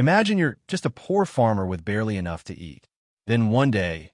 Imagine you're just a poor farmer with barely enough to eat. Then one day,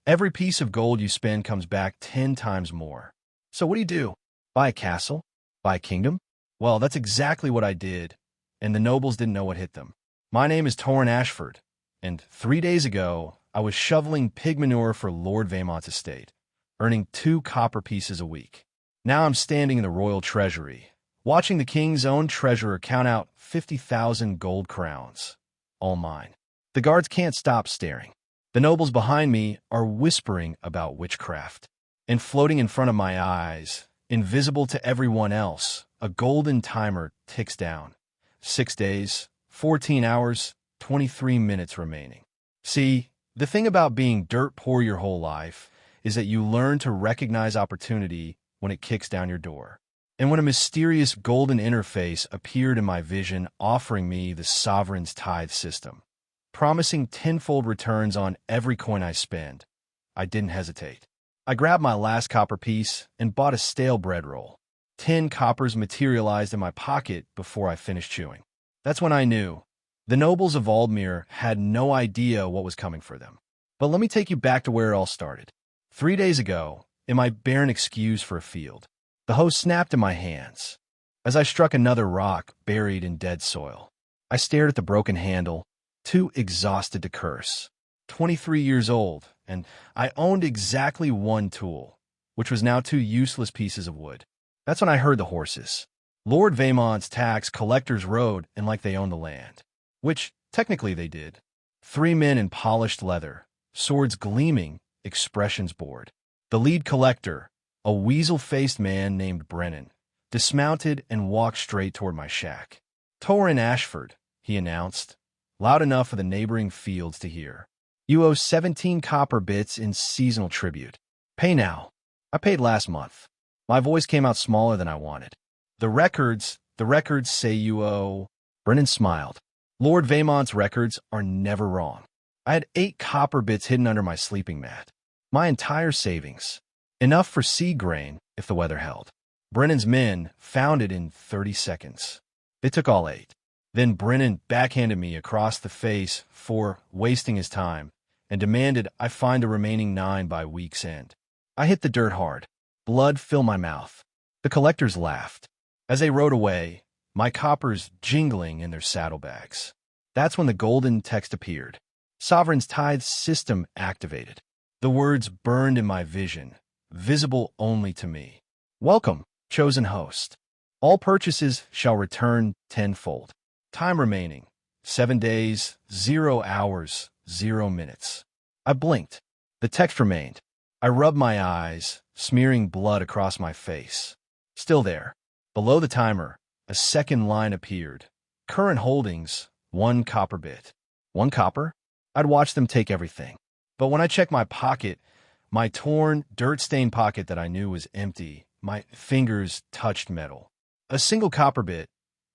every piece of gold you spend comes back 10 times more. So what do? Buy a castle? Buy a kingdom? Well, that's exactly what I did, and the nobles didn't know what hit them. My name is Torrin Ashford, and 3 days ago, I was shoveling pig manure for Lord Vamont's estate, earning 2 copper pieces a week. Now I'm standing in the royal treasury, watching the king's own treasurer count out 50,000 gold crowns. All mine. The guards can't stop staring. The nobles behind me are whispering about witchcraft. And floating in front of my eyes, invisible to everyone else, a golden timer ticks down. 6 days, 14 hours, 23 minutes remaining. See, the thing about being dirt poor your whole life is that you learn to recognize opportunity when it kicks down your door. And when a mysterious golden interface appeared in my vision offering me the sovereign's tithe system, promising tenfold returns on every coin I spend, I didn't hesitate. I grabbed my last copper piece and bought a stale bread roll. 10 coppers materialized in my pocket before I finished chewing. That's when I knew. The nobles of Aldmere had no idea what was coming for them. But let me take you back to where it all started. 3 days ago, in my barren excuse for a field, the hoe snapped in my hands. As I struck another rock buried in dead soil, I stared at the broken handle, too exhausted to curse. 23 years old, and I owned exactly one tool, which was now 2 useless pieces of wood. That's when I heard the horses. Lord Vamont's tax collectors rode in like they owned the land, which technically they did. 3 men in polished leather, swords gleaming, expressions bored. The lead collector, a weasel-faced man named Brennan, dismounted and walked straight toward my shack. "Torrin Ashford," he announced, loud enough for the neighboring fields to hear. "You owe 17 copper bits in seasonal tribute. Pay now." I paid last month. My voice came out smaller than I wanted. The records say you owe." Brennan smiled. "Lord Vamont's records are never wrong. I had 8 copper bits hidden under my sleeping mat. My entire savings. Enough for seed grain if the weather held. Brennan's men found it in 30 seconds. They took all 8. Then Brennan backhanded me across the face for wasting his time and demanded I find the remaining 9 by week's end. I hit the dirt hard. Blood filled my mouth. The collectors laughed. As they rode away, my coppers jingling in their saddlebags. That's when the golden text appeared. Sovereign's tithe system activated. The words burned in my vision, visible only to me. "Welcome, chosen host. All purchases shall return tenfold. Time remaining, 7 days, 0 hours, 0 minutes." I blinked. The text remained. I rubbed my eyes, smearing blood across my face. Still there. Below the timer, a second line appeared. Current holdings, 1 copper bit. 1 copper? I'd watched them take everything. But when I checked my pocket, my torn, dirt-stained pocket that I knew was empty, my fingers touched metal. A single copper bit,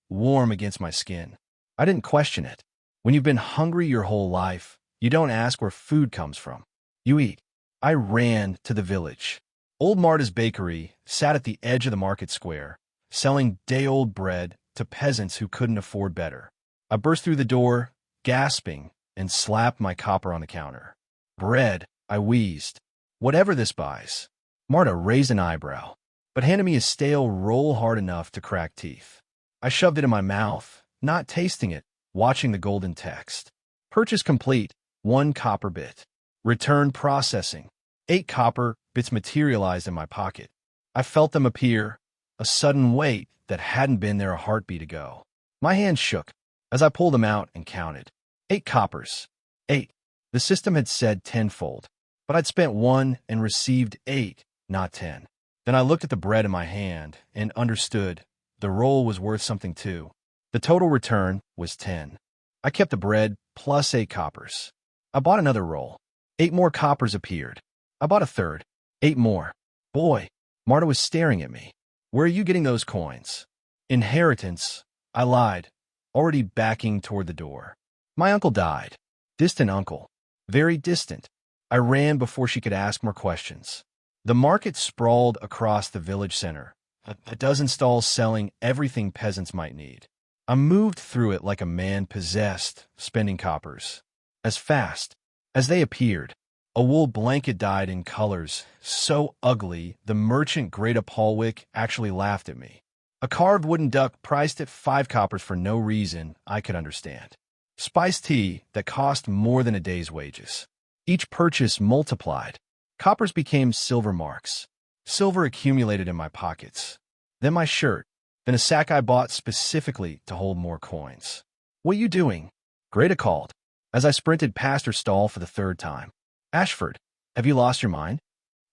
warm against my skin. I didn't question it. When you've been hungry your whole life, you don't ask where food comes from. You eat. I ran to the village. Old Marta's bakery sat at the edge of the market square, selling day-old bread to peasants who couldn't afford better. I burst through the door, gasping, and slapped my copper on the counter. "Bread," I wheezed. "Whatever this buys." Marta raised an eyebrow, but handed me a stale roll hard enough to crack teeth. I shoved it in my mouth, not tasting it, watching the golden text. "Purchase complete, 1 copper bit. Return processing." 8 copper bits materialized in my pocket. I felt them appear, a sudden weight that hadn't been there a heartbeat ago. My hand shook as I pulled them out and counted. 8 coppers. 8. The system had said tenfold, but I'd spent 1 and received 8, not 10. Then I looked at the bread in my hand and understood the roll was worth something too. The total return was 10. I kept the bread plus 8 coppers. I bought another roll. 8 more coppers appeared. I bought a third. 8 more. "Boy," Marta was staring at me. "Where are you getting those coins?" "Inheritance," I lied, already backing toward the door. "My uncle died. Distant uncle. Very distant." I ran before she could ask more questions. The market sprawled across the village center, a dozen stalls selling everything peasants might need. I moved through it like a man possessed, spending coppers. As fast as they appeared, a wool blanket dyed in colors so ugly the merchant Greta Paulwick actually laughed at me. A carved wooden duck priced at 5 coppers for no reason I could understand. Spiced tea that cost more than a day's wages. Each purchase multiplied. Coppers became silver marks. Silver accumulated in my pockets. Then my shirt. Then a sack I bought specifically to hold more coins. "What you doing?" Greta called, as I sprinted past her stall for the 3rd time. "Ashford, have you lost your mind?"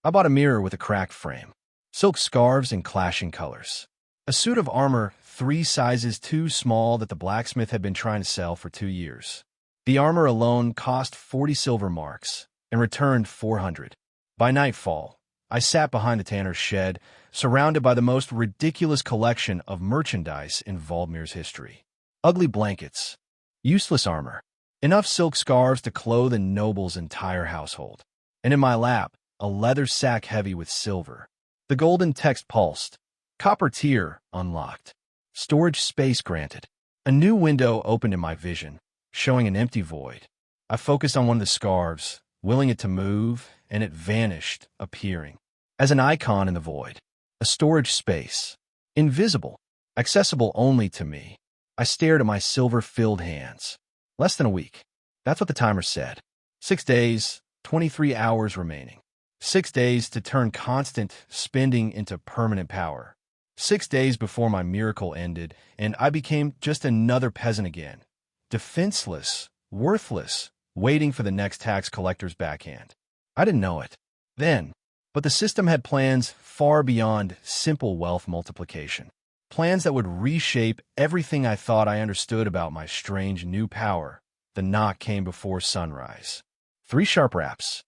I bought a mirror with a cracked frame. Silk scarves in clashing colors. A suit of armor 3 sizes too small that the blacksmith had been trying to sell for 2 years. The armor alone cost 40 silver marks and returned 400. By nightfall, I sat behind the tanner's shed, surrounded by the most ridiculous collection of merchandise in Valdmir's history. Ugly blankets, useless armor, enough silk scarves to clothe a noble's entire household. And in my lap, a leather sack heavy with silver. The golden text pulsed. Copper tier unlocked. Storage space granted. A new window opened in my vision, showing an empty void. I focused on one of the scarves, willing it to move, and it vanished, appearing as an icon in the void. A storage space. Invisible. Accessible only to me. I stared at my silver-filled hands. Less than a week. That's what the timer said. 6 days, 23 hours remaining. 6 days to turn constant spending into permanent power. 6 days before my miracle ended, and I became just another peasant again. Defenseless, worthless, waiting for the next tax collector's backhand. I didn't know it then, but the system had plans far beyond simple wealth multiplication. Plans that would reshape everything I thought I understood about my strange new power. The knock came before sunrise. 3 sharp raps.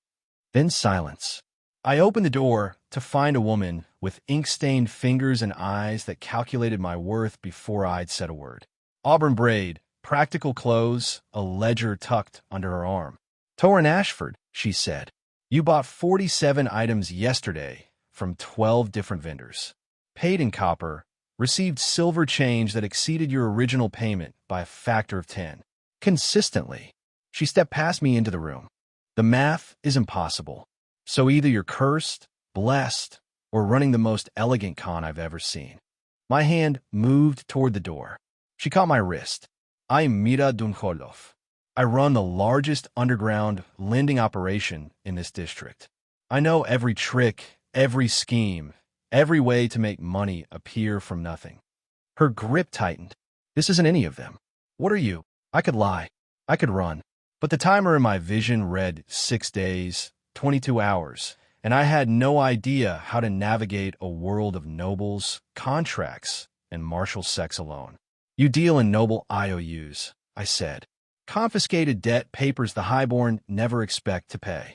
Then silence. I opened the door to find a woman with ink-stained fingers and eyes that calculated my worth before I'd said a word. Auburn braid, practical clothes, a ledger tucked under her arm. "Torin Ashford," she said. "You bought 47 items yesterday from 12 different vendors. Paid in copper, received silver change that exceeded your original payment by a factor of 10. Consistently." She stepped past me into the room. "The math is impossible. So either you're cursed, blessed, or running the most elegant con I've ever seen." My hand moved toward the door. She caught my wrist. "I'm Mira Dunholov. I run the largest underground lending operation in this district. I know every trick, every scheme, every way to make money appear from nothing." Her grip tightened. "This isn't any of them. What are you?" I could lie. I could run. But the timer in my vision read 6 days, 22 hours, and I had no idea how to navigate a world of nobles, contracts, and martial sex alone. "You deal in noble IOUs," I said. "Confiscated debt papers the highborn never expect to pay."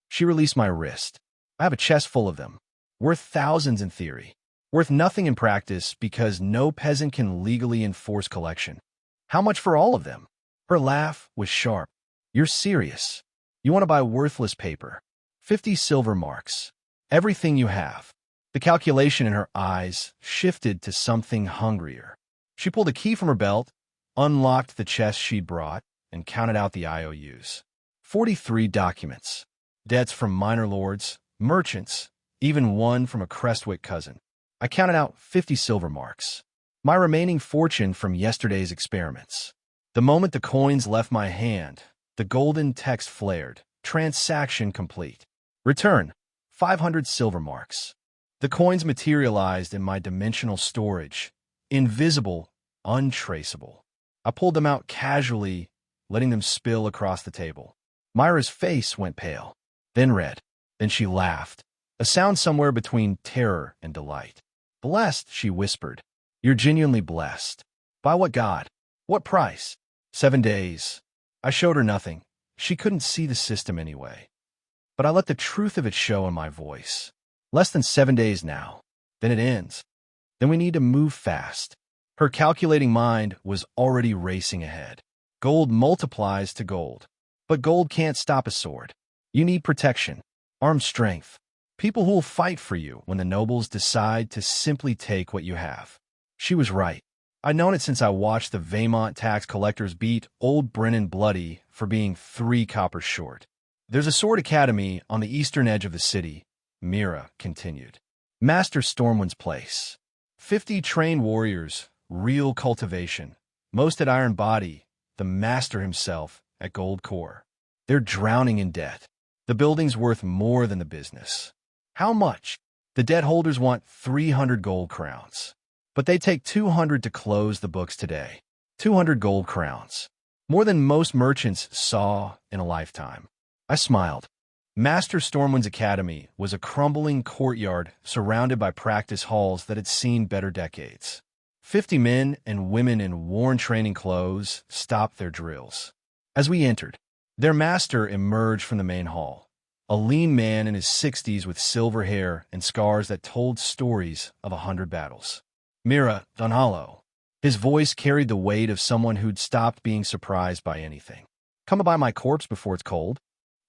She released my wrist. "I have a chest full of them, worth thousands in theory, worth nothing in practice because no peasant can legally enforce collection." "How much for all of them?" Her laugh was sharp. "You're serious. You want to buy worthless paper. 50 silver marks. Everything you have." The calculation in her eyes shifted to something hungrier. She pulled a key from her belt, unlocked the chest she'd brought, and counted out the IOUs. 43 documents. Debts from minor lords, merchants, even one from a Crestwick cousin. I counted out 50 silver marks. My remaining fortune from yesterday's experiments. The moment the coins left my hand, the golden text flared. Transaction complete. Return 500 silver marks. The coins materialized in my dimensional storage. Invisible, untraceable. I pulled them out casually, letting them spill across the table. Myra's face went pale, then red. Then she laughed, a sound somewhere between terror and delight. "Blessed," she whispered. "You're genuinely blessed. By what god? What price?" 7 days. I showed her nothing. She couldn't see the system anyway. But I let the truth of it show in my voice. Less than 7 days now. Then it ends. Then we need to move fast. Her calculating mind was already racing ahead. Gold multiplies to gold. But gold can't stop a sword. You need protection, armed strength, people who will fight for you when the nobles decide to simply take what you have. She was right. I'd known it since I watched the Vaymont tax collectors beat Old Brennan bloody for being 3 coppers short. There's a sword academy on the eastern edge of the city, Mira continued. Master Stormwind's place. 50 trained warriors, real cultivation. Most at Iron Body, the master himself at Gold Core. They're drowning in debt. The building's worth more than the business. How much? The debt holders want 300 gold crowns. But they take 200 to close the books today. 200 gold crowns. More than most merchants saw in a lifetime. I smiled. Master Stormwind's academy was a crumbling courtyard surrounded by practice halls that had seen better decades. 50 men and women in worn training clothes stopped their drills. As we entered, their master emerged from the main hall, a lean man in his 60s with silver hair and scars that told stories of 100 battles. Mira Donhalo. His voice carried the weight of someone who'd stopped being surprised by anything. Come and buy my corpse before it's cold.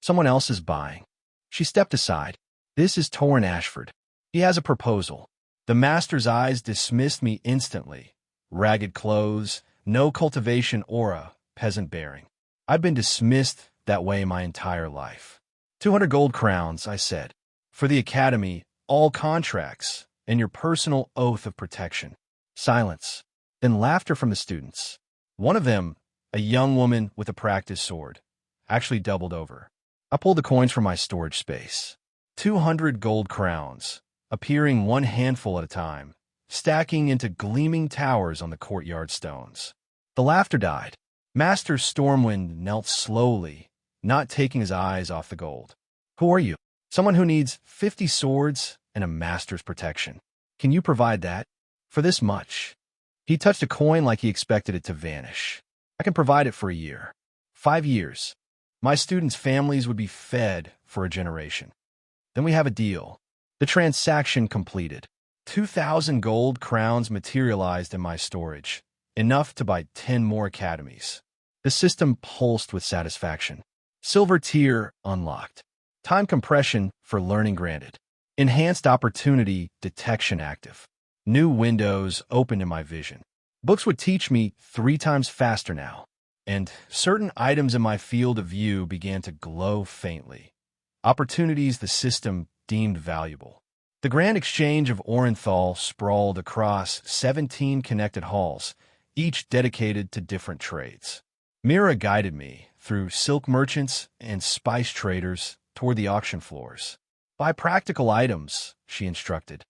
Someone else is buying. She stepped aside. This is Torrin Ashford. He has a proposal. The master's eyes dismissed me instantly. Ragged clothes, no cultivation aura, peasant bearing. I'd been dismissed that way my entire life. 200 gold crowns, I said. For the academy, all contracts, and your personal oath of protection. Silence. Then laughter from the students. One of them, a young woman with a practice sword, actually doubled over. I pulled the coins from my storage space. 200 gold crowns, appearing one handful at a time, stacking into gleaming towers on the courtyard stones. The laughter died. Master Stormwind knelt slowly, not taking his eyes off the gold. Who are you? Someone who needs 50 swords and a master's protection. Can you provide that? For this much? He touched a coin like he expected it to vanish. I can provide it for a year. 5 years. My students' families would be fed for a generation. Then we have a deal. The transaction completed. 2,000 gold crowns materialized in my storage, enough to buy 10 more academies. The system pulsed with satisfaction. Silver tier unlocked. Time compression for learning granted. Enhanced opportunity detection active. New windows opened in my vision. Books would teach me 3 times faster now. And certain items in my field of view began to glow faintly. Opportunities the system deemed valuable. The grand exchange of Orenthal sprawled across 17 connected halls, each dedicated to different trades. Mira guided me through silk merchants and spice traders toward the auction floors. Buy practical items, she instructed,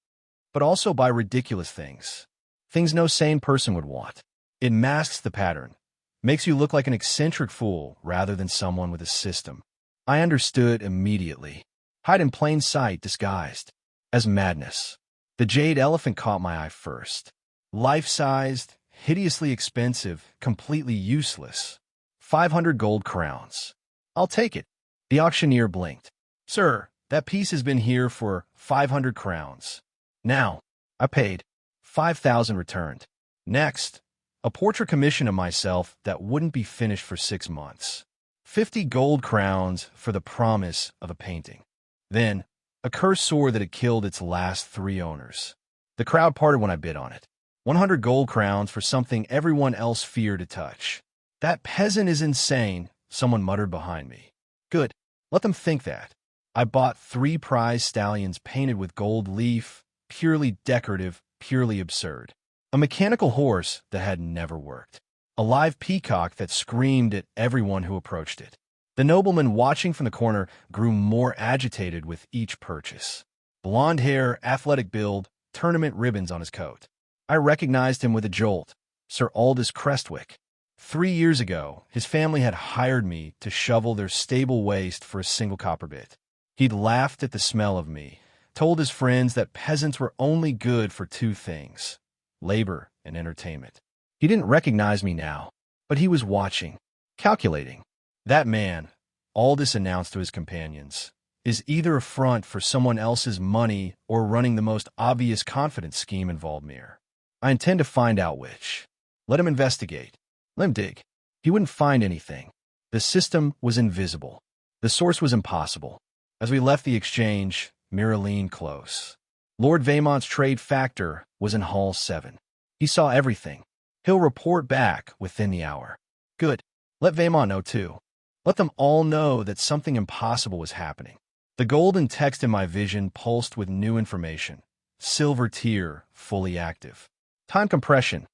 but also buy ridiculous things. Things no sane person would want. It masks the pattern, makes you look like an eccentric fool rather than someone with a system. I understood immediately. Hide in plain sight disguised as madness. The jade elephant caught my eye first. Life-sized, hideously expensive, completely useless. 500 gold crowns. I'll take it. The auctioneer blinked. Sir, that piece has been here for 500 crowns. Now, I paid. 5,000 returned. Next, a portrait commission of myself that wouldn't be finished for 6 months. 50 gold crowns for the promise of a painting. Then, a cursed sword that had killed its last 3 owners. The crowd parted when I bid on it. 100 gold crowns for something everyone else feared to touch. That peasant is insane, someone muttered behind me. Good, let them think that. I bought 3 prize stallions painted with gold leaf, purely decorative, purely absurd. A mechanical horse that had never worked. A live peacock that screamed at everyone who approached it. The nobleman watching from the corner grew more agitated with each purchase. Blonde hair, athletic build, tournament ribbons on his coat. I recognized him with a jolt. Sir Aldous Crestwick. 3 years ago, his family had hired me to shovel their stable waste for a single copper bit. He'd laughed at the smell of me, told his friends that peasants were only good for 2 things, labor and entertainment. He didn't recognize me now, but he was watching, calculating. That man, Aldous announced to his companions, is either a front for someone else's money or running the most obvious confidence scheme in Valdmere. I intend to find out which. Let him investigate. Let him dig. He wouldn't find anything. The system was invisible. The source was impossible. As we left the exchange, Mira leaned close. Lord Vaymont's trade factor was in Hall 7. He saw everything. He'll report back within the hour. Good. Let Vaemon know too. Let them all know that something impossible is happening. The golden text in my vision pulsed with new information. Silver tier, fully active. Time compression,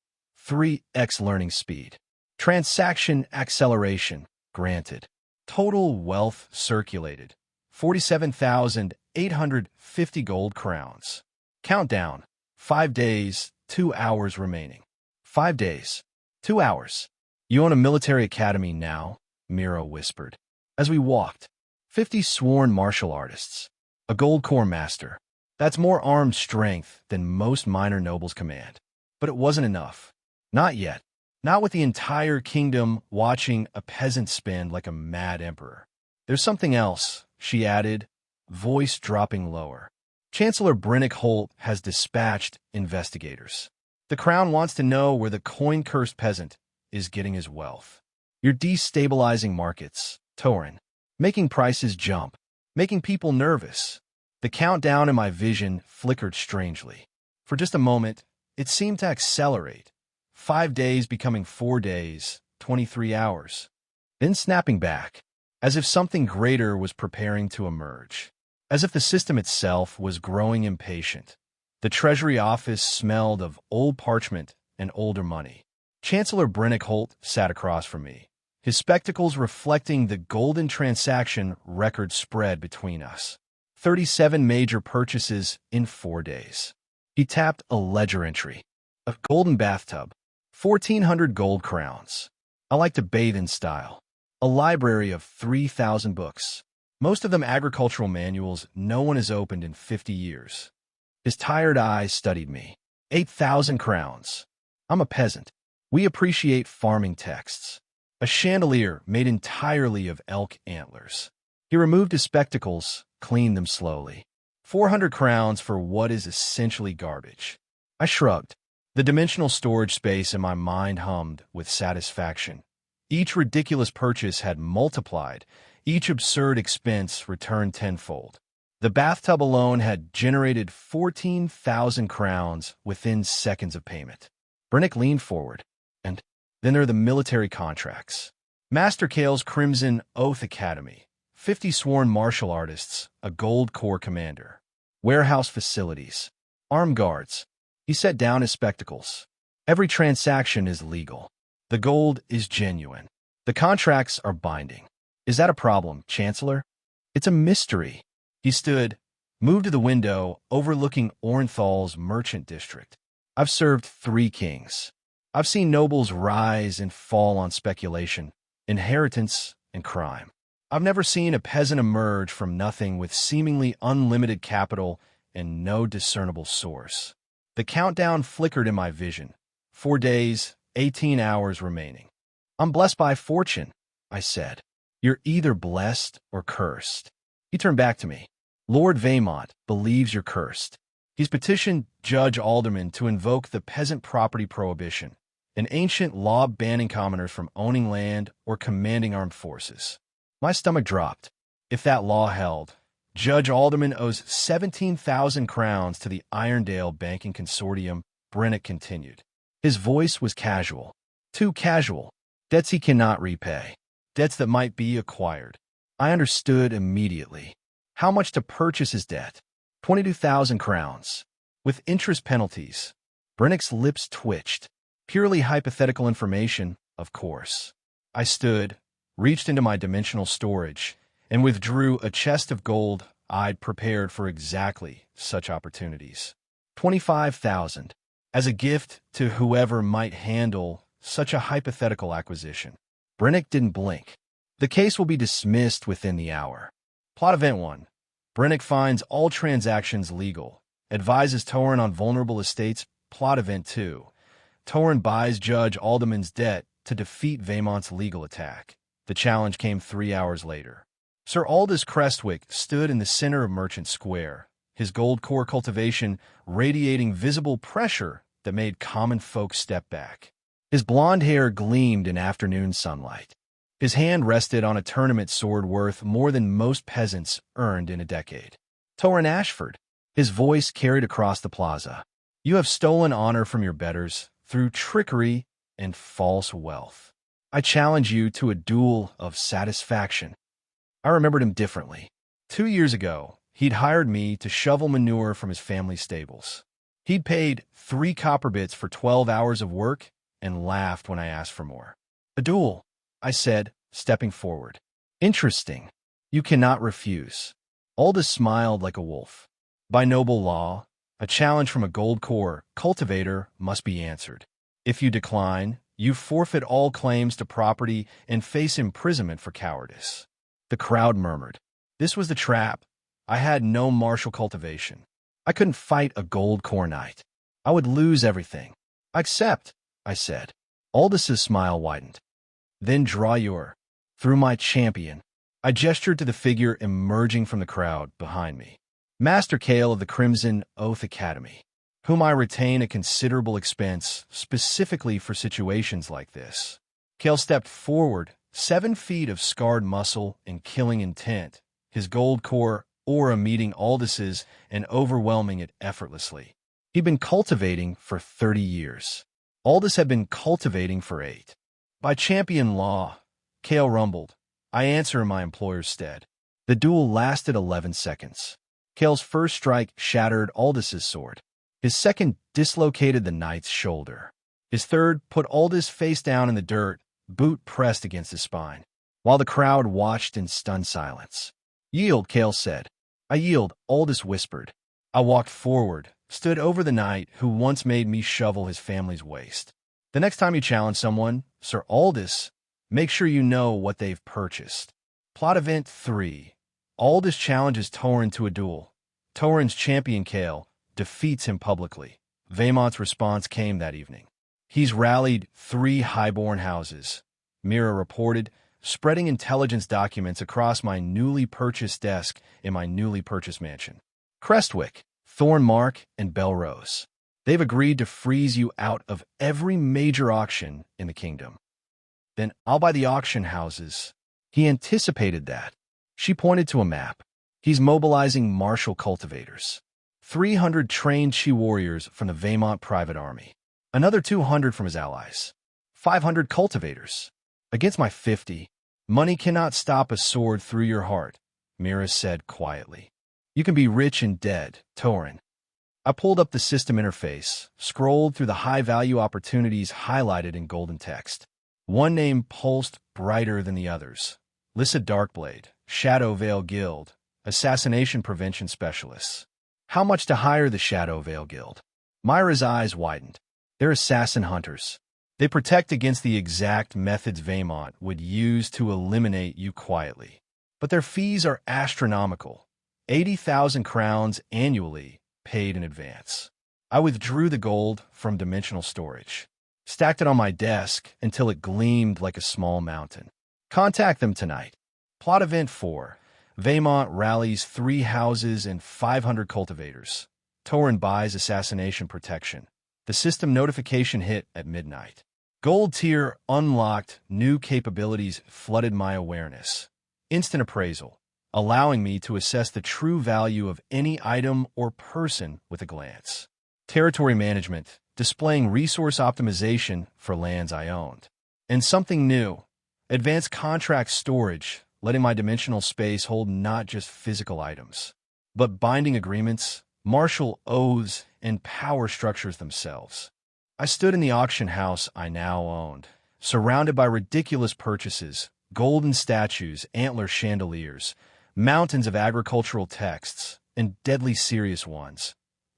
3x learning speed. Transaction acceleration, granted. Total wealth circulated, 47,850 gold crowns. Countdown, 5 days, 2 hours remaining. 5 days, 2 hours. You own a military academy now, Miro whispered. As we walked, 50 sworn martial artists. A gold core master. That's more armed strength than most minor nobles command. But it wasn't enough. Not yet. Not with the entire kingdom watching a peasant spin like a mad emperor. There's something else, she added, voice dropping lower. Chancellor Brennick Holt has dispatched investigators. The crown wants to know where the coin-cursed peasant is getting his wealth. You're destabilizing markets, Torin, making prices jump, making people nervous. The countdown in my vision flickered strangely. For just a moment, it seemed to accelerate. 5 days becoming 4 days, 23 hours. Then snapping back, as if something greater was preparing to emerge. As if the system itself was growing impatient. The Treasury office smelled of old parchment and older money. Chancellor Brennick Holt sat across from me, his spectacles reflecting the golden transaction record spread between us. 37 major purchases in 4 days. He tapped a ledger entry. A golden bathtub. 1,400 gold crowns. I like to bathe in style. A library of 3,000 books. Most of them agricultural manuals no one has opened in 50 years. His tired eyes studied me. 8,000 crowns. I'm a peasant. We appreciate farming texts. A chandelier made entirely of elk antlers. He removed his spectacles, cleaned them slowly. 400 crowns for what is essentially garbage. I shrugged. The dimensional storage space in my mind hummed with satisfaction. Each ridiculous purchase had multiplied, each absurd expense returned tenfold. The bathtub alone had generated 14,000 crowns within seconds of payment. Brennick leaned forward. And then there are the military contracts. Master Kale's Crimson Oath Academy. 50 sworn martial artists, a gold corps commander. Warehouse facilities. Armed guards. He set down his spectacles. Every transaction is legal. The gold is genuine. The contracts are binding. Is that a problem, Chancellor? It's a mystery. He stood, moved to the window, overlooking Orenthal's merchant district. I've served 3 kings. I've seen nobles rise and fall on speculation, inheritance, and crime. I've never seen a peasant emerge from nothing with seemingly unlimited capital and no discernible source. The countdown flickered in my vision. 4 days, 18 hours remaining. I'm blessed by fortune, I said. You're either blessed or cursed. He turned back to me. Lord Vaemont believes you're cursed. He's petitioned Judge Alderman to invoke the peasant property prohibition, an ancient law banning commoners from owning land or commanding armed forces. My stomach dropped. If that law held, Judge Alderman owes 17,000 crowns to the Irondale Banking Consortium, Brennick continued. His voice was casual. Too casual. Debts he cannot repay. Debts that might be acquired. I understood immediately. How much to purchase his debt? 22,000 crowns. With interest penalties. Brennick's lips twitched. Purely hypothetical information, of course. I stood, reached into my dimensional storage, and withdrew a chest of gold I'd prepared for exactly such opportunities. 25,000. As a gift to whoever might handle such a hypothetical acquisition. Brennick didn't blink. The case will be dismissed within the hour. Plot event 1. Brennick finds all transactions legal. Advises Torin on vulnerable estates. Plot event 2. Torin buys Judge Alderman's debt to defeat Vaemont's legal attack. The challenge came 3 hours later. Sir Aldous Crestwick stood in the center of Merchant Square, his gold core cultivation radiating visible pressure that made common folk step back. His blonde hair gleamed in afternoon sunlight. His hand rested on a tournament sword worth more than most peasants earned in a decade. Torin Ashford, his voice carried across the plaza. You have stolen honor from your betters through trickery and false wealth. I challenge you to a duel of satisfaction. I remembered him differently. 2 years ago, he'd hired me to shovel manure from his family stables. He'd paid 3 copper bits for 12 hours of work and laughed when I asked for more. A duel, I said, stepping forward. Interesting. You cannot refuse. Aldous smiled like a wolf. By noble law, a challenge from a gold core cultivator must be answered. If you decline, you forfeit all claims to property and face imprisonment for cowardice. The crowd murmured. This was the trap. I had no martial cultivation. I couldn't fight a gold core knight. I would lose everything. I accept, I said. Aldous' smile widened. Then draw your. Through my champion. I gestured to the figure emerging from the crowd behind me. Master Kale of the Crimson Oath Academy, whom I retain at considerable expense specifically for situations like this. Kale stepped forward, 7 feet of scarred muscle and killing intent, his gold core aura meeting Aldous' and overwhelming it effortlessly. He'd been cultivating for 30 years. Aldous had been cultivating for 8. By champion law, Kale rumbled, I answer in my employer's stead. The duel lasted 11 seconds. Kale's first strike shattered Aldous' sword. His second dislocated the knight's shoulder. His third put Aldous face down in the dirt, boot pressed against his spine, while the crowd watched in stunned silence. Yield, Kale said. I yield, Aldous whispered. I walked forward, stood over the knight who once made me shovel his family's waste. The next time you challenge someone, Sir Aldous, make sure you know what they've purchased. Plot Event 3. Aldous challenges Tauren to a duel. Tauren's champion Kale defeats him publicly. Vaimont's response came that evening. He's rallied 3 highborn houses, Mira reported, spreading intelligence documents across my newly purchased desk in my newly purchased mansion. Crestwick, Thornmark, and Belrose. They've agreed to freeze you out of every major auction in the kingdom. Then I'll buy the auction houses. He anticipated that. She pointed to a map. He's mobilizing martial cultivators. 300 trained Chi warriors from the Vaimont private army. Another 200 from his allies. 500 cultivators. Against my 50, money cannot stop a sword through your heart, Mira said quietly. You can be rich and dead, Tauren. I pulled up the system interface, scrolled through the high-value opportunities highlighted in golden text. One name pulsed brighter than the others. Lyssa Darkblade, Shadow Veil Guild, Assassination Prevention Specialists. How much to hire the Shadow Veil Guild? Myra's eyes widened. They're assassin hunters. They protect against the exact methods Vaimont would use to eliminate you quietly. But their fees are astronomical. 80,000 crowns annually, paid in advance. I withdrew the gold from dimensional storage, stacked it on my desk until it gleamed like a small mountain. Contact them tonight. Plot Event 4. Vaimont rallies 3 houses and 500 cultivators. Tauren buys assassination protection. The system notification hit at midnight. Gold tier unlocked, new capabilities flooded my awareness. Instant appraisal, allowing me to assess the true value of any item or person with a glance. Territory management, displaying resource optimization for lands I owned. And something new, advanced contract storage, letting my dimensional space hold not just physical items, but binding agreements, martial oaths, and power structures themselves. I stood in the auction house I now owned, surrounded by ridiculous purchases, golden statues, antler chandeliers, mountains of agricultural texts, and deadly serious ones.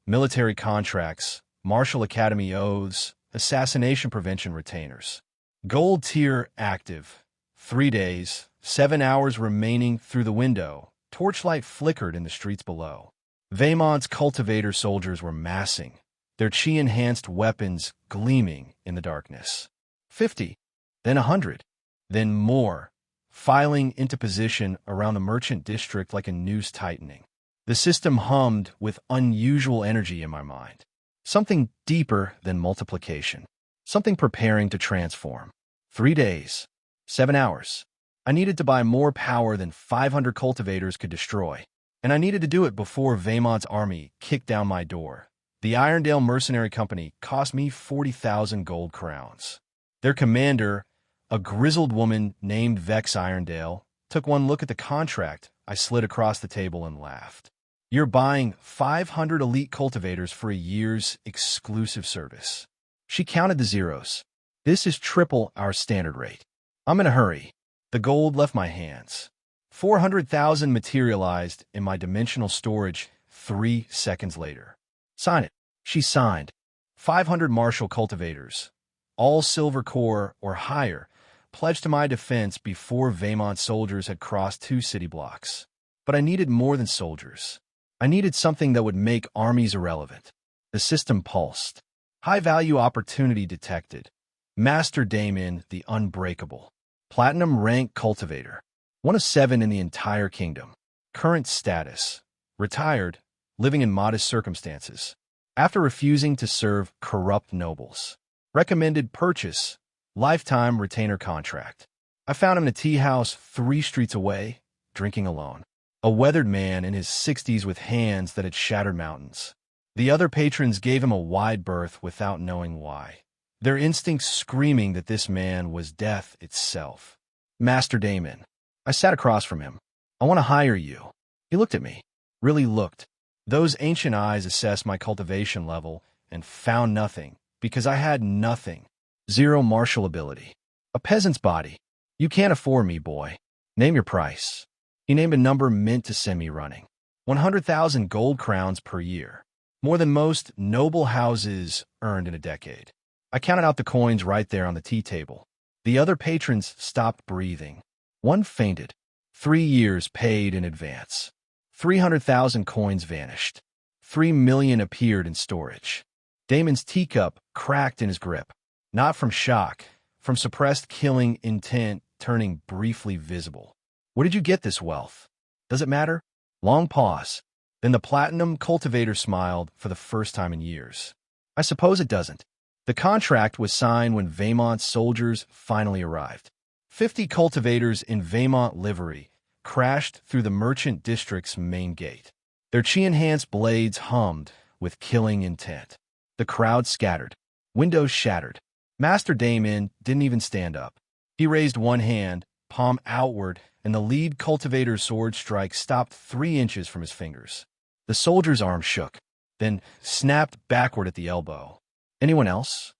Military contracts, martial academy oaths, assassination prevention retainers. Gold tier active. 3 days, 7 hours remaining through the window. Torchlight flickered in the streets below. Vaimont's cultivator soldiers were massing, their chi-enhanced weapons gleaming in the darkness. 50, then 100, then more, filing into position around the merchant district like a noose tightening. The system hummed with unusual energy in my mind. Something deeper than multiplication. Something preparing to transform. 3 days, 7 hours. I needed to buy more power than 500 cultivators could destroy. And I needed to do it before Vaimont's army kicked down my door. The Irondale Mercenary Company cost me 40,000 gold crowns. Their commander, a grizzled woman named Vex Irondale, took one look at the contract. I slid across the table and laughed. You're buying 500 elite cultivators for a year's exclusive service. She counted the zeros. This is triple our standard rate. I'm in a hurry. The gold left my hands. 400,000 materialized in my dimensional storage 3 seconds later. Sign it. She signed. 500 martial cultivators, all silver core or higher, pledged to my defense before Vaemont soldiers had crossed 2 city blocks. But I needed more than soldiers. I needed something that would make armies irrelevant. The system pulsed. High-value opportunity detected. Master Damon the Unbreakable. Platinum rank cultivator. 1 of 7 in the entire kingdom. Current status. Retired, living in modest circumstances. After refusing to serve corrupt nobles. Recommended purchase. Lifetime retainer contract. I found him in a tea house 3 streets away, drinking alone. A weathered man in his 60s with hands that had shattered mountains. The other patrons gave him a wide berth without knowing why. Their instincts screaming that this man was death itself. Master Damon. I sat across from him. I want to hire you. He looked at me. Really looked. Those ancient eyes assessed my cultivation level and found nothing, because I had nothing. 0 martial ability. A peasant's body. You can't afford me, boy. Name your price. He named a number meant to send me running. 100,000 gold crowns per year. More than most noble houses earned in a decade. I counted out the coins right there on the tea table. The other patrons stopped breathing. One fainted. 3 years paid in advance. 300,000 coins vanished. 3 million appeared in storage. Damon's teacup cracked in his grip. Not from shock, from suppressed killing intent turning briefly visible. Where did you get this wealth? Does it matter? Long pause. Then the platinum cultivator smiled for the first time in years. I suppose it doesn't. The contract was signed when Vaemont's soldiers finally arrived. 50 cultivators in Vaemont livery crashed through the merchant district's main gate. Their chi-enhanced blades hummed with killing intent. The crowd scattered. Windows shattered. Master Damon didn't even stand up. He raised one hand, palm outward, and the lead cultivator's sword strike stopped 3 inches from his fingers. The soldier's arm shook, then snapped backward at the elbow. Anyone else?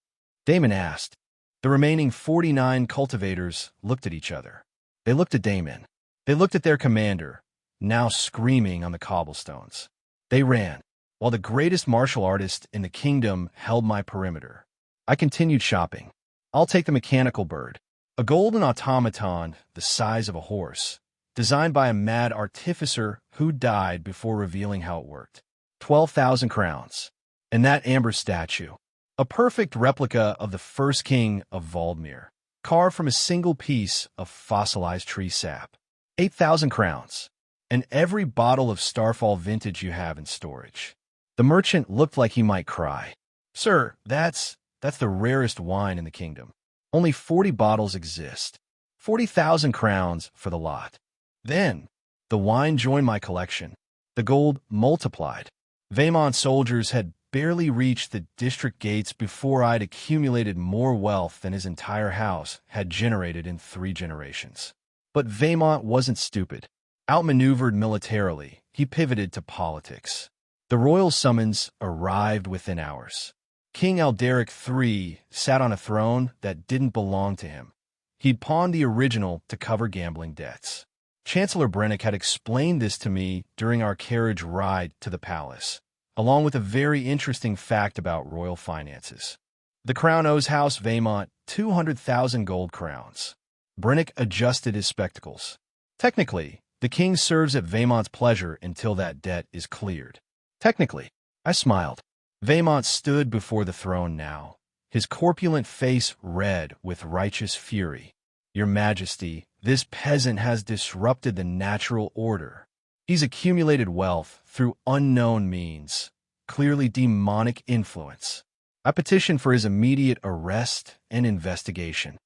Damon asked. The remaining 49 cultivators looked at each other. They looked at Damon. They looked at their commander, now screaming on the cobblestones. They ran, while the greatest martial artist in the kingdom held my perimeter. I continued shopping. I'll take the mechanical bird. A golden automaton the size of a horse, designed by a mad artificer who died before revealing how it worked. 12,000 crowns. And that amber statue. A perfect replica of the first king of Valdmir, carved from a single piece of fossilized tree sap. 8,000 crowns. And every bottle of Starfall vintage you have in storage. The merchant looked like he might cry. Sir, that's the rarest wine in the kingdom. Only 40 bottles exist. 40,000 crowns for the lot. Then, the wine joined my collection. The gold multiplied. Vaemont soldiers had barely reached the district gates before I'd accumulated more wealth than his entire house had generated in 3 generations. But Vaemont wasn't stupid. Outmaneuvered militarily, he pivoted to politics. The royal summons arrived within hours. King Alderic III sat on a throne that didn't belong to him. He'd pawned the original to cover gambling debts. Chancellor Brennick had explained this to me during our carriage ride to the palace, along with a very interesting fact about royal finances. The crown owes House Vaemont 200,000 gold crowns. Brennick adjusted his spectacles. Technically, the king serves at Vaemont's pleasure until that debt is cleared. Technically, I smiled. Vaemont stood before the throne now, his corpulent face red with righteous fury. Your Majesty, this peasant has disrupted the natural order. He's accumulated wealth through unknown means, clearly demonic influence. I petition for his immediate arrest and investigation.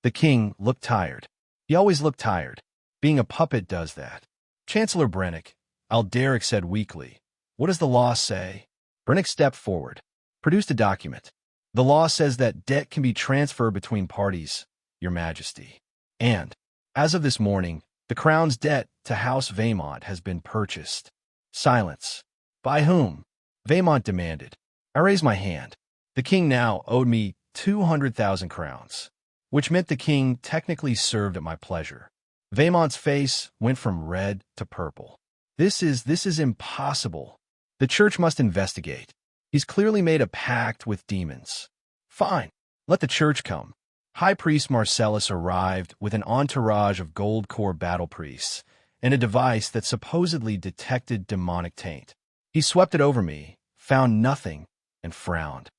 The king looked tired. He always looked tired. Being a puppet does that. Chancellor Brennick, Alderic said weakly, what does the law say? Brennick stepped forward, produced a document. The law says that debt can be transferred between parties, Your Majesty. And, as of this morning, the crown's debt to House Vaymont has been purchased. Silence. By whom? Vaymont demanded. I raised my hand. The king now owed me 200,000 crowns, which meant the king technically served at my pleasure. Vaymont's face went from red to purple. This is impossible. The church must investigate. He's clearly made a pact with demons. Fine, let the church come. High Priest Marcellus arrived with an entourage of gold core battle priests and a device that supposedly detected demonic taint. He swept it over me, found nothing, and frowned.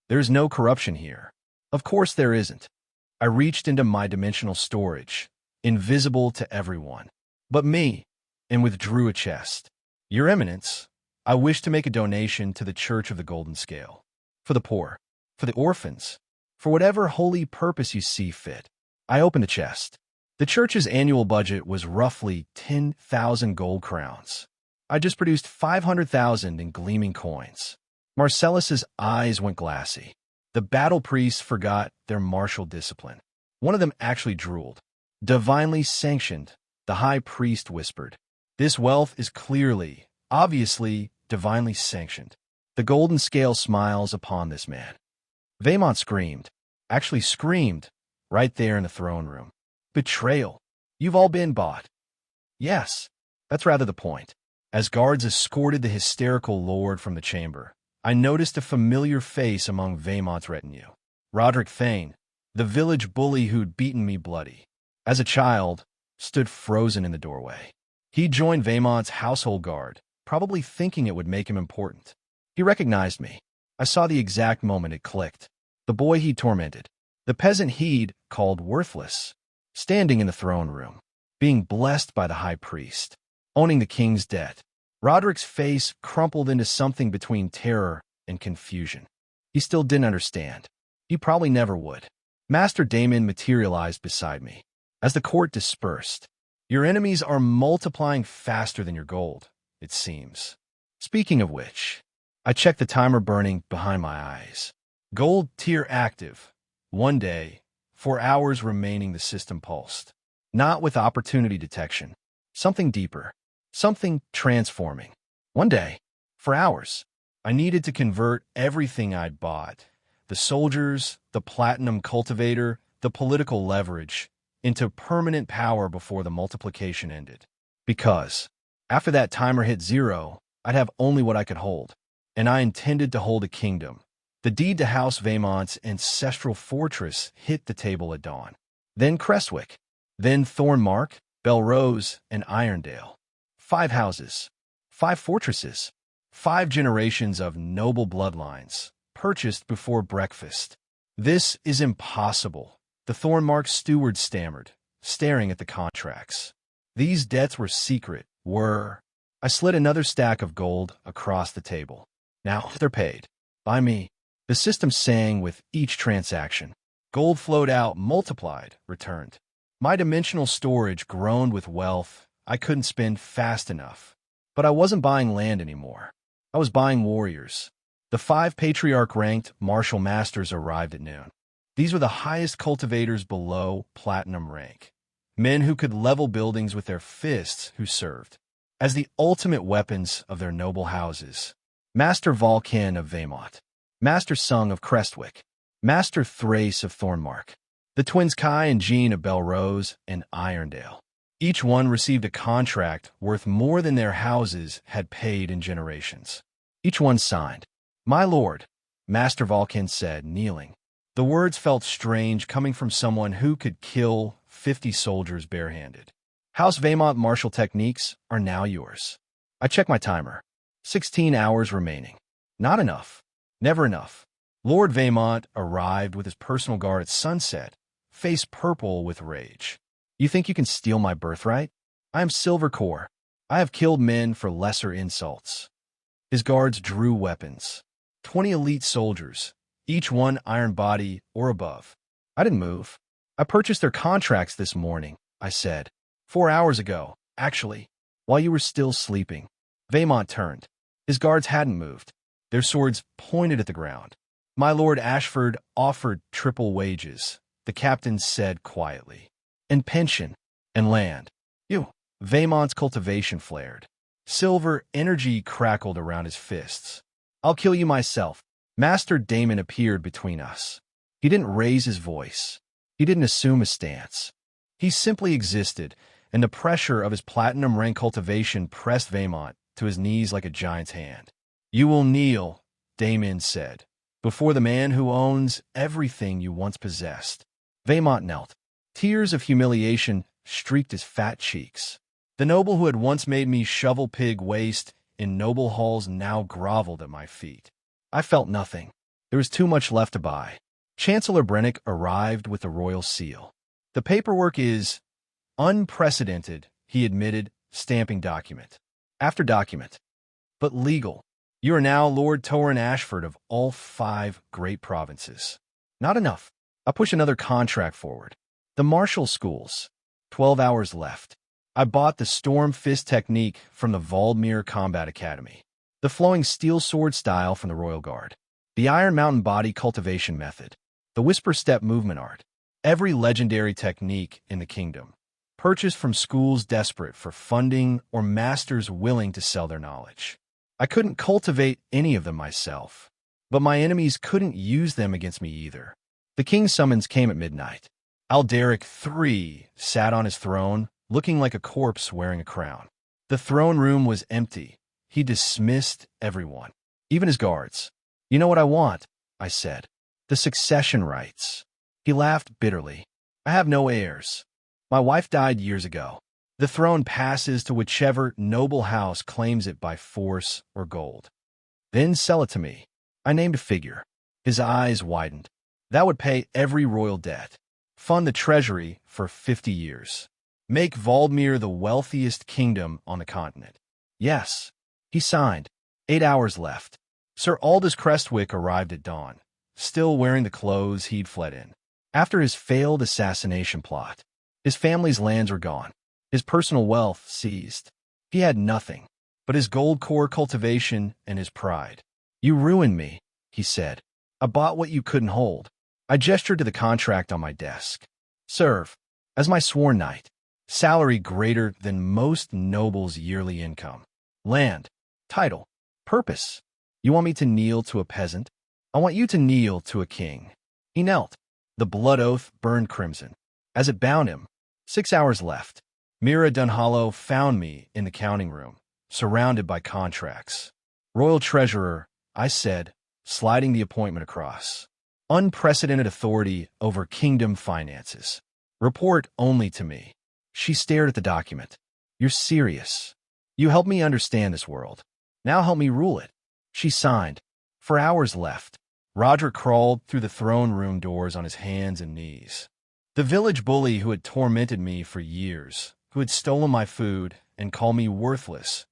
There's no corruption here. Of course there isn't. I reached into my dimensional storage, invisible to everyone but me, and withdrew a chest. Your Eminence, I wish to make a donation to the Church of the Golden Scale. For the poor, for the orphans, for whatever holy purpose you see fit. I opened the chest. The church's annual budget was roughly 10,000 gold crowns. I just produced 500,000 in gleaming coins. Marcellus's eyes went glassy. The battle priests forgot their martial discipline. One of them actually drooled. Divinely sanctioned, the high priest whispered. This wealth is clearly, obviously, divinely sanctioned. The golden scale smiles upon this man. Vaymont screamed, actually screamed, right there in the throne room. Betrayal. You've all been bought. Yes, that's rather the point. As guards escorted the hysterical lord from the chamber, I noticed a familiar face among Vaymont's retinue. Roderick Thane, the village bully who'd beaten me bloody. As a child, stood frozen in the doorway. He joined Vaymont's household guard, probably thinking it would make him important. He recognized me. I saw the exact moment it clicked. The boy he'd tormented. The peasant he'd called worthless. Standing in the throne room, being blessed by the high priest, owning the king's debt. Roderick's face crumpled into something between terror and confusion. He still didn't understand. He probably never would. Master Damon materialized beside me. As the court dispersed, your enemies are multiplying faster than your gold, it seems. Speaking of which, I checked the timer burning behind my eyes. Gold tier active. 1 day, 4 hours remaining the system pulsed. Not with opportunity detection. Something deeper. Something transforming. 1 day, 4 hours. I needed to convert everything I'd bought. The soldiers, the platinum cultivator, the political leverage, into permanent power before the multiplication ended. Because, after that timer hit 0, I'd have only what I could hold. And I intended to hold a kingdom. The deed to House Vaymont's ancestral fortress hit the table at dawn. Then Crestwick. Then Thornmark, Belrose, and Irondale. 5 houses. 5 fortresses. 5 generations of noble bloodlines, purchased before breakfast. This is impossible. The Thornmark steward stammered, staring at the contracts. These debts were secret, I slid another stack of gold across the table. Now they're paid. By me. The system sang with each transaction. Gold flowed out, multiplied, returned. My dimensional storage groaned with wealth I couldn't spend fast enough. But I wasn't buying land anymore. I was buying warriors. The 5 patriarch-ranked martial masters arrived at noon. These were the highest cultivators below platinum rank. Men who could level buildings with their fists who served. As the ultimate weapons of their noble houses. Master Vulcan of Vaymont. Master Sung of Crestwick. Master Thrace of Thornmark. The twins Kai and Jean of Belrose and Irondale. Each one received a contract worth more than their houses had paid in generations. Each one signed. My lord, Master Vulcan said, kneeling. The words felt strange coming from someone who could kill 50 soldiers barehanded. House Vaymont martial techniques are now yours. I checked my timer. 16 hours remaining. Not enough. Never enough. Lord Vaymont arrived with his personal guard at sunset, face purple with rage. You think you can steal my birthright? I am Silver Core. I have killed men for lesser insults. His guards drew weapons. 20 elite soldiers, each one iron body or above. I didn't move. I purchased their contracts this morning, I said. 4 hours ago, actually, while you were still sleeping. Vaymont turned. His guards hadn't moved. Their swords pointed at the ground. My Lord Ashford offered triple wages, the captain said quietly. And pension, and land. You. Vaymont's cultivation flared. Silver energy crackled around his fists. I'll kill you myself. Master Damon appeared between us. He didn't raise his voice. He didn't assume a stance. He simply existed, and the pressure of his platinum rank cultivation pressed Vaymont to his knees like a giant's hand. You will kneel, Damon said, before the man who owns everything you once possessed. Vaymont knelt. Tears of humiliation streaked his fat cheeks. The noble who had once made me shovel pig waste in noble halls now groveled at my feet. I felt nothing. There was too much left to buy. Chancellor Brennick arrived with the royal seal. The paperwork is unprecedented, he admitted, stamping document after document. But legal. You are now Lord Torrin Ashford of all 5 great provinces. Not enough. I'll push another contract forward. The martial schools. 12 hours left. I bought the Storm Fist technique from the Valdmere Combat Academy. The flowing steel sword style from the Royal Guard. The Iron Mountain body cultivation method. The whisper step movement art. Every legendary technique in the kingdom. Purchased from schools desperate for funding or masters willing to sell their knowledge. I couldn't cultivate any of them myself, but my enemies couldn't use them against me either. The king's summons came at midnight. Alderic III sat on his throne, looking like a corpse wearing a crown. The throne room was empty. He dismissed everyone, even his guards. You know what I want, I said. The succession rights. He laughed bitterly. I have no heirs. My wife died years ago. The throne passes to whichever noble house claims it by force or gold. Then sell it to me. I named a figure. His eyes widened. That would pay every royal debt. Fund the treasury for 50 years. Make Valdmere the wealthiest kingdom on the continent. Yes. He signed. 8 hours left. Sir Aldous Crestwick arrived at dawn, still wearing the clothes he'd fled in. After his failed assassination plot, his family's lands were gone, his personal wealth seized. He had nothing but his gold core cultivation and his pride. You ruined me, he said. I bought what you couldn't hold. I gestured to the contract on my desk. Serve, as my sworn knight, salary greater than most nobles' yearly income. Land, title, purpose. You want me to kneel to a peasant? I want you to kneel to a king. He knelt. The blood oath burned crimson. As it bound him, 6 hours left. Mira Dunhollow found me in the counting room, surrounded by contracts. Royal Treasurer, I said, sliding the appointment across. Unprecedented authority over kingdom finances. Report only to me. She stared at the document. You're serious. You helped me understand this world. Now help me rule it. She signed. 4 hours left. Roderick crawled through the throne room doors on his hands and knees. The village bully who had tormented me for years, who had stolen my food and called me worthless.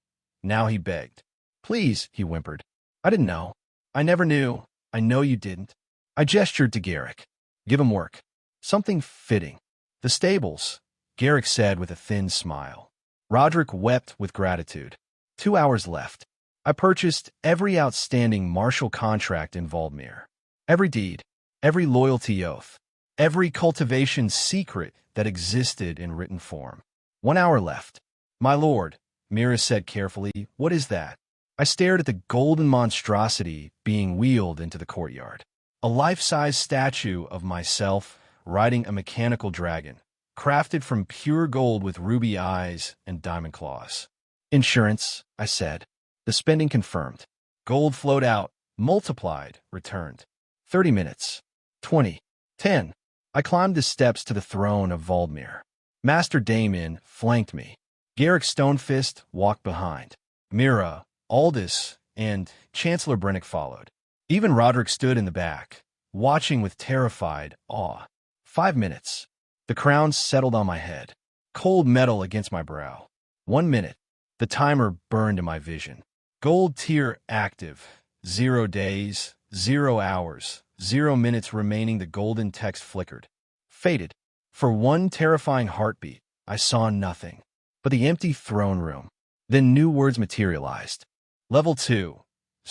Now he begged. Please, he whimpered. I didn't know. I never knew. I know you didn't. I gestured to Garrick. Give him work. Something fitting. The stables, Garrick said with a thin smile. Roderick wept with gratitude. 2 hours left. I purchased every outstanding martial contract in Valdmere. Every deed, every loyalty oath, every cultivation secret that existed in written form. 1 hour left. My lord, Mira said carefully, what is that? I stared at the golden monstrosity being wheeled into the courtyard. A life-size statue of myself riding a mechanical dragon, crafted from pure gold with ruby eyes and diamond claws. Insurance, I said. The spending confirmed. Gold flowed out, multiplied, returned. 30 minutes. 20. 10. I climbed the steps to the throne of Valdmere. Master Damon flanked me. Garrick Stonefist walked behind. Mira, Aldous, and Chancellor Brennick followed. Even Roderick stood in the back, watching with terrified awe. 5 minutes. The crown settled on my head. Cold metal against my brow. 1 minute. The timer burned in my vision. Gold tier active. 0 days, 0 hours, 0 minutes remaining. The golden text flickered. Faded. For one terrifying heartbeat, I saw nothing but the empty throne room. Then new words materialized. Level 2.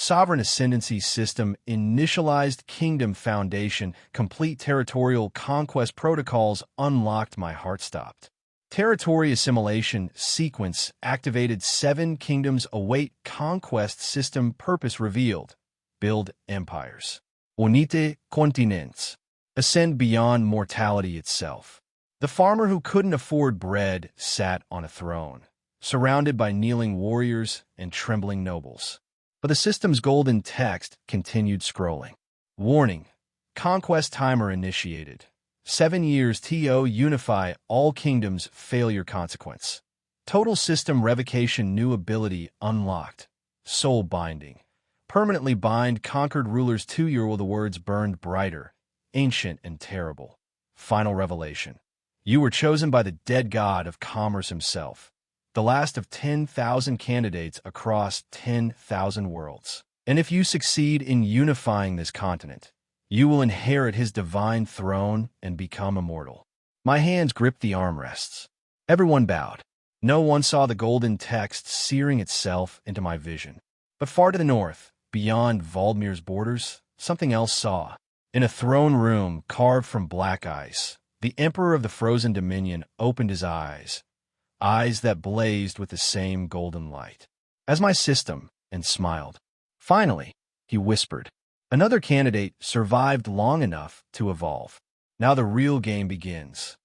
Sovereign ascendancy system, initialized kingdom foundation, complete territorial conquest protocols unlocked. My heart stopped. Territory assimilation sequence activated. 7 kingdoms await conquest. System purpose revealed. Build empires. Unite continents. Ascend beyond mortality itself. The farmer who couldn't afford bread sat on a throne, surrounded by kneeling warriors and trembling nobles. But the system's golden text continued scrolling. Warning. Conquest timer initiated. 7 years to unify all kingdoms. Failure consequence. Total system revocation. New ability unlocked. Soul binding. Permanently bind conquered rulers. 2 year. The words burned brighter, ancient and terrible. Final revelation. You were chosen by the dead god of commerce himself, the last of 10,000 candidates across 10,000 worlds. And if you succeed in unifying this continent, you will inherit his divine throne and become immortal. My hands gripped the armrests. Everyone bowed. No one saw the golden text searing itself into my vision. But far to the north, beyond Valdmir's borders, something else saw. In a throne room carved from black ice, the Emperor of the Frozen Dominion opened his eyes that blazed with the same golden light as my system, and smiled. Finally, he whispered, another candidate survived long enough to evolve. Now the real game begins.